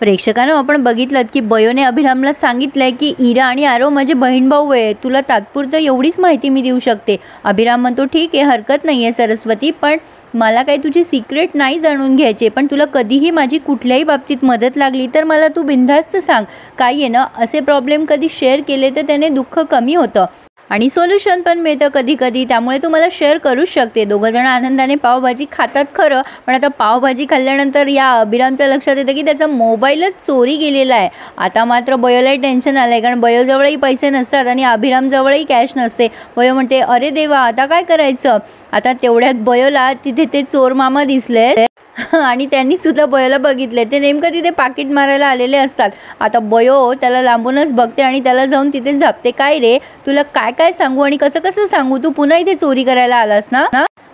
प्रेक्षकांनो, आपण बघितलं की बयोने अभिरामला सांगितलंय की इरा आणि आरव माझे बहीण भाऊ आहे, तुला तात्पुरतं एवढीच माहिती मी देऊ शकते. अभिराम म्हणतो ठीक आहे, हरकत नाही आहे सरस्वती, पण मला काही तुझी सिक्रेट नाही जाणून घ्यायचे, पण तुला कधीही माझी कुठल्याही बाबतीत मदत लागली तर मला तू बिनधास्त सांग. काय आहे ना, असे प्रॉब्लेम कधी शेअर केले तर त्याने दुःख कमी होतं आणि सोल्युशन पण मिळतं कधी कधी, त्यामुळे तू मला शेअर करूच शकते. दोघंजण आनंदाने पावभाजी खातात खरं, पण आता पावभाजी खाल्ल्यानंतर या अभिरामच्या लक्षात येतं की त्याचा मोबाईलच चोरी गेलेला आहे. आता मात्र बयोलाही टेन्शन आलं आहे, कारण बयोजवळही पैसे नसतात आणि अभिरामजवळही कॅश नसते. बयो म्हणते अरे देवा, आता काय करायचं. आता तेवढ्यात बयोला तिथे ते चोर मामा दिसले आणि त्यांनी सुद्धा बयोला बघितले. ते नेमकं तिथे पाकिट मारायला आलेले असतात. आता बयो त्याला लांबूनच बघते आणि त्याला जाऊन तिथे झापते. काय रे, तुला काय काय सांगू आणि कसं कसं सांगू, तू पुन्हा इथे चोरी करायला आलास ना.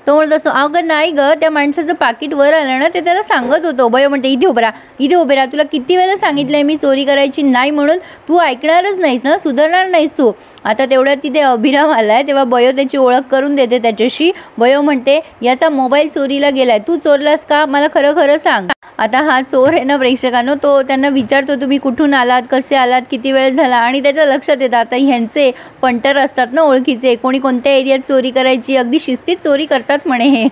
तो म्हणत असतो अगं नाही ग, त्या माणसाचं पाकिट वर आलं ना, ते त्याला सांगत होतो. बयो म्हणते इथे उभे राहा, इथे उभे राहा, तुला किती वेळा सांगितलंय मी चोरी करायची नाही म्हणून, तू ऐकणारच नाहीस ना, सुधारणार नाहीस तू. आता तेवढ्यात तिथे अभिराम आलाय, तेव्हा बयो त्याची ओळख करून देते त्याच्याशी. बयो म्हणते याचा मोबाईल चोरीला गेलाय, तू चोरलास का, मला खरं खरं सांग. आता हा चोर आहे ना प्रेक्षकांनो, तो त्यांना विचारतो तुम्ही कुठून आलात, कसे आलात, किती वेळ झाला, आणि त्याच्या लक्षात येतं आता ह्यांचे पंटर असतात ना ओळखीचे, कोणी कोणत्या एरियात चोरी करायची, अगदी शिस्तीत चोरी करतात म्हणे हे.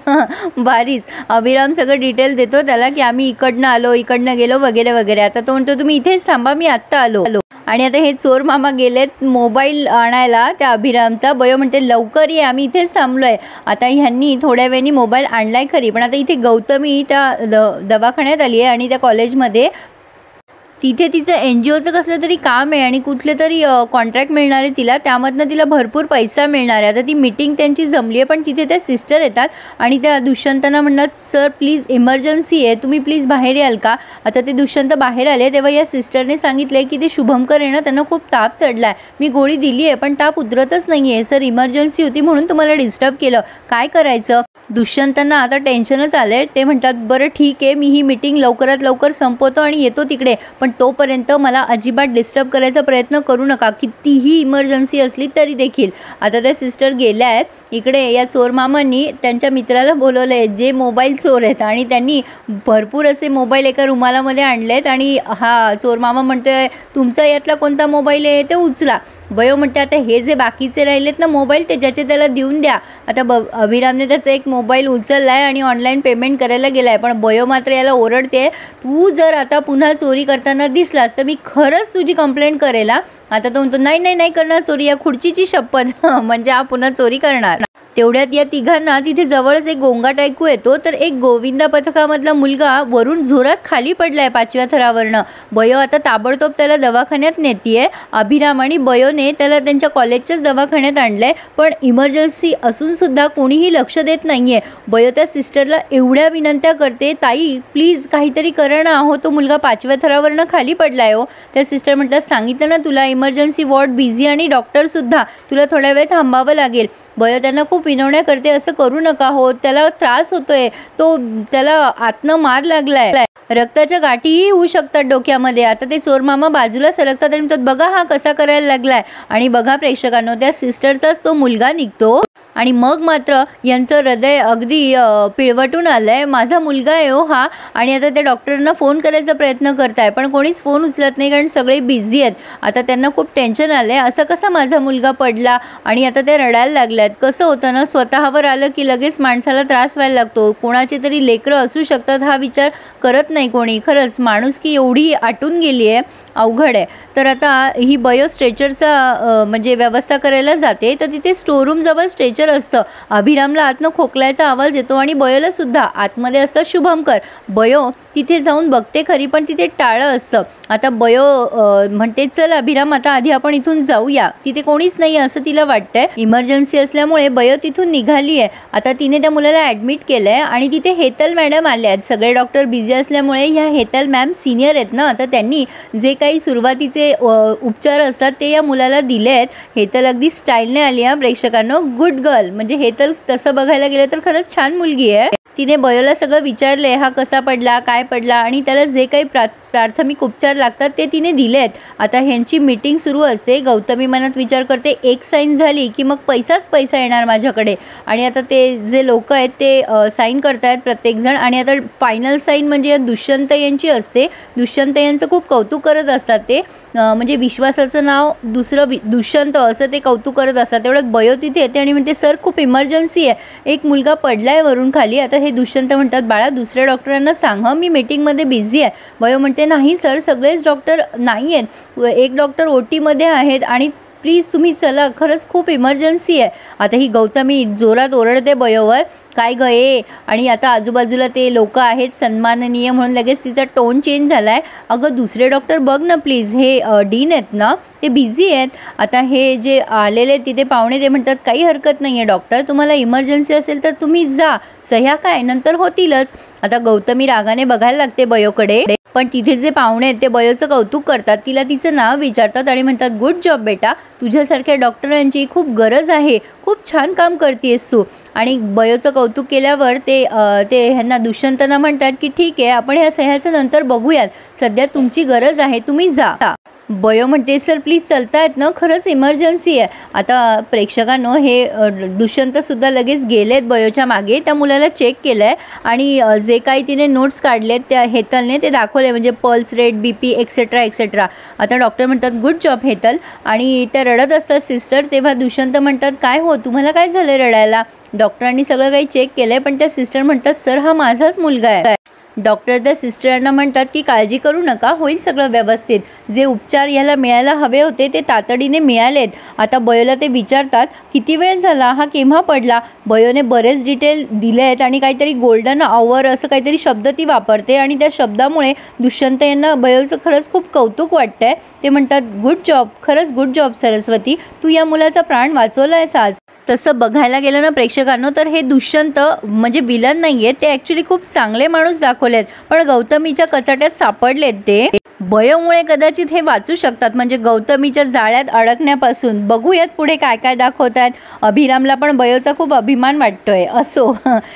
भारीच. अभिराम सगळं डिटेल देतो त्याला की आम्ही इकडनं आलो, इकडनं गेलो वगैरे वगैरे. आता तो म्हणतो तुम्ही इथेच थांबा, मी आत्ता आलो. आणि आता हे चोर मामा गेलेत मोबाईल आणायला त्या अभिरामचा. बयो म्हणते लवकर ये, आम्ही इथेच थांबलोय. आता ह्यांनी थोड्या वेळाने मोबाईल आणलाय खरी, पण आता इथे गौतमी त्या दवाखान्यात आली आहे आणि त्या कॉलेजमध्ये तिथे तिचं NGOचं कसलं तरी काम आहे आणि कुठले तरी कॉन्ट्रॅक्ट मिळणार आहे तिला, त्यामधनं तिला भरपूर पैसा मिळणार आहे. आता ती मीटिंग त्यांची जमली आहे, पण तिथे त्या सिस्टर येतात आणि त्या दुष्यंतना म्हणतात सर प्लीज इमर्जन्सी आहे, तुम्ही प्लीज बाहेर याल का. आता ते दुष्यंत बाहेर आले तेव्हा या सिस्टरने सांगितलं की ते शुभंकर आहे ना, त्यांना खूप ताप चढला आहे, मी गोळी दिली आहे पण ताप उतरतच नाही आहे सर, इमर्जन्सी होती म्हणून तुम्हाला डिस्टर्ब केलं, काय करायचं. दुष्यंतांना आता टेन्शनच आले. ते म्हणतात बरं ठीक आहे, मी ही मीटिंग लवकरात लवकर संपवतो आणि येतो तिकडे, पण तोपर्यंत मला अजिबात डिस्टर्ब करायचा प्रयत्न करू नका, कितीही इमर्जन्सी असली तरी देखील. आता त्या सिस्टर गेल्या आहेत. इकडे या चोर मामांनी त्यांच्या मित्राला बोलवलं आहे जे मोबाईल चोर आहेत, आणि त्यांनी भरपूर असे मोबाईल एका रुमालामध्ये आणलेत आणि हा चोर मामा म्हणतोय तुमचा यातला कोणता मोबाईल आहे ते उचला. बयो म्हणते आता हे जे बाकीचे राहिलेत ना मोबाईल, ते ज्याचे त्याला देऊन द्या. आता अभिरामने त्याचा एक मोबाईल उचलला आहे आणि ऑनलाईन पेमेंट करायला गेला आहे, पण बयो मात्र याला ओरडते तू जर आता पुन्हा चोरी करताना दिसलास तर मी खरंच तुझी कंप्लेंट करेल. आता तो म्हणतो नाही नाही नाही करणार चोरी, या खुर्चीची शपथ. म्हणजे हा पुन्हा चोरी करणार. तेवढ्यात या तिघांना तिथे जवळच एक गोंगाट ऐकू येतो, तर एक गोविंदा पथकामधला मुलगा वरून जोरात खाली पडलाय 5व्या थरावरनं. बयो आता ताबडतोब त्याला दवाखान्यात नेतीये. अभिराम आणि बयोने त्याला त्यांच्या कॉलेजच्याच दवाखान्यात आणलंय, पण इमर्जन्सी असून सुद्धा कोणीही लक्ष देत नाहीये. बयो त्या सिस्टरला एवढ्या विनंत्या करते ताई प्लीज काहीतरी करा ना, हो तो मुलगा 5व्या थरावरनं खाली पडलाय हो. त्या सिस्टर म्हणतात सांगितलं ना तुला, इमर्जन्सी वॉर्ड बिझी आणि डॉक्टरसुद्धा, तुला थोड्या वेळ थांबावं लागेल. बयो त्यांना खूप विनवण्या करते असं करू नका हो, त्याला त्रास होतोय, तो त्याला आतनं मार लागलाय, रक्ताच्या गाठीही होऊ शकतात डोक्यामध्ये. आता ते चोर मामा बाजूला सरकतात आणि म्हणतात बघा हा कसा करायला लागलाय. आणि बघा प्रेक्षकांनो, त्या सिस्टरचाच तो मुलगा निघतो आणि मग मात्र यांचं हृदय अगदी पिळवटून आलंय. माझा मुलगा आहे हो हा. आणि आता त्या डॉक्टरांना फोन करायचा प्रयत्न करताय, पण कोणीच फोन उचलत नाही कारण सगळे बिझी आहेत. आता त्यांना खूप टेन्शन आलंय, असं कसा माझा मुलगा पडला, आणि आता ते रडायला लागल्यात. कसं होतं ना, स्वतःवर आलं की लगेच माणसाला त्रास व्हायला लागतो. कोणाचे तरी लेकरं असू शकतात हा विचार करत नाही कोणी. खरंच माणुसकी एवढी आटून गेली आहे, अवघड आहे. तर आता ही बयो स्ट्रेचरचा म्हणजे व्यवस्था करायला जाते, तर तिथे स्टोरूम जवळ स्ट्रेचर असतं. अभिरामला आतनं खोकल्याचा आवाज येतो आणि बयोला सुद्धा. आतमध्ये असतं शुभंकर. बयो तिथे जाऊन बघते खरी, पण तिथे टाळं असतं. आता बयो म्हणते चल अभिराम आता आधी आपण इथून जाऊया, तिथे कोणीच नाही असं तिला वाटतंय. इमर्जन्सी असल्यामुळे बयो तिथून निघाली आहे. आता तिने त्या मुलाला ॲडमिट केलं आहे आणि तिथे हेतल मॅडम आल्या आहेत. सगळे डॉक्टर बिझी असल्यामुळे ह्या हेतल मॅम सिनियर आहेत ना, तर त्यांनी जे काही सुरुवातीचे उपचार असतात ते या मुलाला दिले आहेत. हेतल अगदी स्टाईलने आली आहे प्रेक्षकांनो, गुड गर्ल. म्हणजे हेतल तसं बघायला गेलं तर खरंच छान मुलगी आहे. तिने बयोला सगळं विचारले, हा कसा पडला, काय पडला, आणि त्याला जे काही प्राथमिक उपचार लागतात ते तिने दिले आहेत. आता ह्यांची मीटिंग सुरू असते. गौतमी मनात विचार करते, एक साईन झाली की मग पैसाच पैसा येणार माझ्याकडे. आणि आता ते जे लोक आहेत ते साईन करतायत प्रत्येकजण. आणि आता फायनल साईन म्हणजे दुष्यंत यांची असते. दुष्यंत यांचं खूप कौतुक करत असतात ते, म्हणजे विश्वासाचं नाव दुसरं दुष्यंत असं ते कौतुक करत असतात. तेवढ्यात बयो तिथे येते आणि म्हणते, सर खूप इमर्जन्सी आहे, एक मुलगा पडलाय वरून खाली. आता हे दुष्यंत म्हणतात, बाळा दुसऱ्या डॉक्टरांना सांग, मी मीटिंगमध्ये बिझी आहे. बयो म्हणते, नाही सर सगळेच डॉक्टर नाही आहेत, एक डॉक्टर OTमध्ये आहेत आणि प्लीज तुम्ही चला, खरंच खूप इमर्जन्सी आहे. आता ही गौतमी जोरात ओरडते बयोवर, काय गये. आणि आता आजूबाजूला ते लोक आहेत सन्माननीय म्हणून लगेच तिचा टोन चेंज झाला आहे. अगं दुसरे डॉक्टर बघ ना प्लीज, हे डीन आहेत ना, ते बिझी आहेत. आता हे जे आलेले तिथे पाहुणे ते म्हणतात, काही हरकत नाही आहे डॉक्टर, तुम्हाला इमर्जन्सी असेल तर तुम्ही जा, सह्या काय नंतर होतीलच. आता गौतमी रागाने बघायला लागते बयोकडे, पण तिथे जे पाहुणे आहेत ते बयोचं कौतुक करतात, तिला तिचं नाव विचारतात आणि म्हणतात, गुड जॉब बेटा, तुझ्यासारख्या डॉक्टरांची खूप गरज आहे, खूप छान काम करतेस तू. आणि बयोचं कौतुक केल्यावर ते ह्यांना दुष्यंतना म्हणतात की ठीक आहे, आपण ह्या सह्याचं नंतर बघूयात, सध्या तुमची गरज आहे, तुम्ही जा. बयो म्हणते, सर प्लीज चालतायत ना, खरंच इमर्जन्सी आहे. आता प्रेक्षकांनो हे दुष्यंतसुद्धा लगेच गेलेत बयोच्या मागे, त्या मुलाला चेक केलं आहे आणि जे काही तिने नोट्स काढलेत त्या हेतलने ते दाखवले, म्हणजे pulse rate, BP etcetera etcetera. आता डॉक्टर म्हणतात, गुड जॉब हेतल. आणि त्या रडत असतात सिस्टर. तेव्हा दुष्यंत म्हणतात, काय हो तुम्हाला काय झालं रडायला. डॉक्टरांनी सगळं काही चेक केलं आहे, पण त्या सिस्टर म्हणतात, सर हा माझाच मुलगा आहे. डॉक्टर त्या सिस्टरांना म्हणतात की काळजी करू नका, होईल सगळं व्यवस्थित, जे उपचार याला मिळायला हवे होते ते तातडीने मिळालेत. आता बयोला ते विचारतात, किती वेळ झाला, हा केव्हा पडला. बयोने बरेच डिटेल दिले आहेत आणि काहीतरी गोल्डन आवर असं काहीतरी शब्द ती वापरते आणि त्या शब्दामुळे दुष्यंत यांना बयोचं खरंच खूप कौतुक वाटतंय. ते म्हणतात, गुड जॉब, खरंच गुड जॉब सरस्वती, तू या मुलाचा प्राण वाचवला आहेस आज. तसं बघायला गेलं ना प्रेक्षकांनो, तर हे दुष्यंत म्हणजे विलन नाही आहेत, ते ॲक्च्युली खूप चांगले माणूस दाखवलेत, पण गौतमीच्या कचाट्यात सापडलेत ते. बयोमुळे कदाचित हे वाचू शकतात, म्हणजे गौतमीच्या जाळ्यात अडकण्यापासून. बघूयात पुढे काय काय दाखवत आहेत. अभिरामला पण बयोचा खूप अभिमान वाटतोय. असो,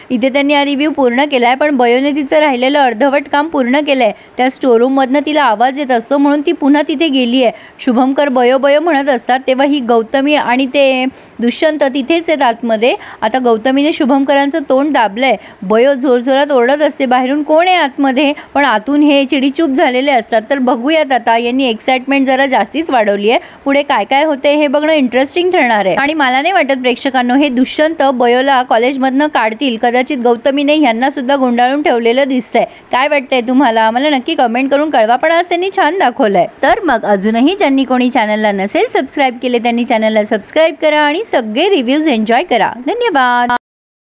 इथे त्यांनी हा रिव्ह्यू पूर्ण केला आहे, पण बयोने तिचं राहिलेलं अर्धवट काम पूर्ण केलं आहे. त्या स्टोरूममधनं तिला आवाज येत असतो म्हणून ती पुन्हा तिथे गेली आहे. शुभमकर बयो बयो म्हणत असतात, तेव्हा ही गौतमी आणि ते दुष्यंत तिथेच आहेत आतमध्ये. आता गौतमीने शुभमकरांचं तोंड दाबलंय. बयो जोरजोरात ओरडत असते, बाहेरून कोण आहे आतमध्ये, पण आतून हे चिडीचूप झालेले असतात. तर बघूयात आता, यांनी एक्साइटमेंट जरा जास्तीच वाढवली आहे. पुढे काय काय होते हे बघणं इंटरेस्टिंग ठरणार आहे. आणि मला नाही वाटत प्रेक्षकांनो हे दुष्यंत बयोला कॉलेजमधनं काढतील, कदाचित गौतमीने ह्यांना सुद्धा गुंडाळून ठेवलेलं दिसतंय. काय वाटतंय तुम्हाला, मला नक्की कमेंट करून कळवा. पण आज त्यांनी छान दाखवलंय. तर मग अजूनही ज्यांनी कोणी चॅनलला नसेल सबस्क्राईब केले त्यांनी चॅनलला सबस्क्राईब करा आणि सगळे रिव्ह्यूज एन्जॉय करा. धन्यवाद.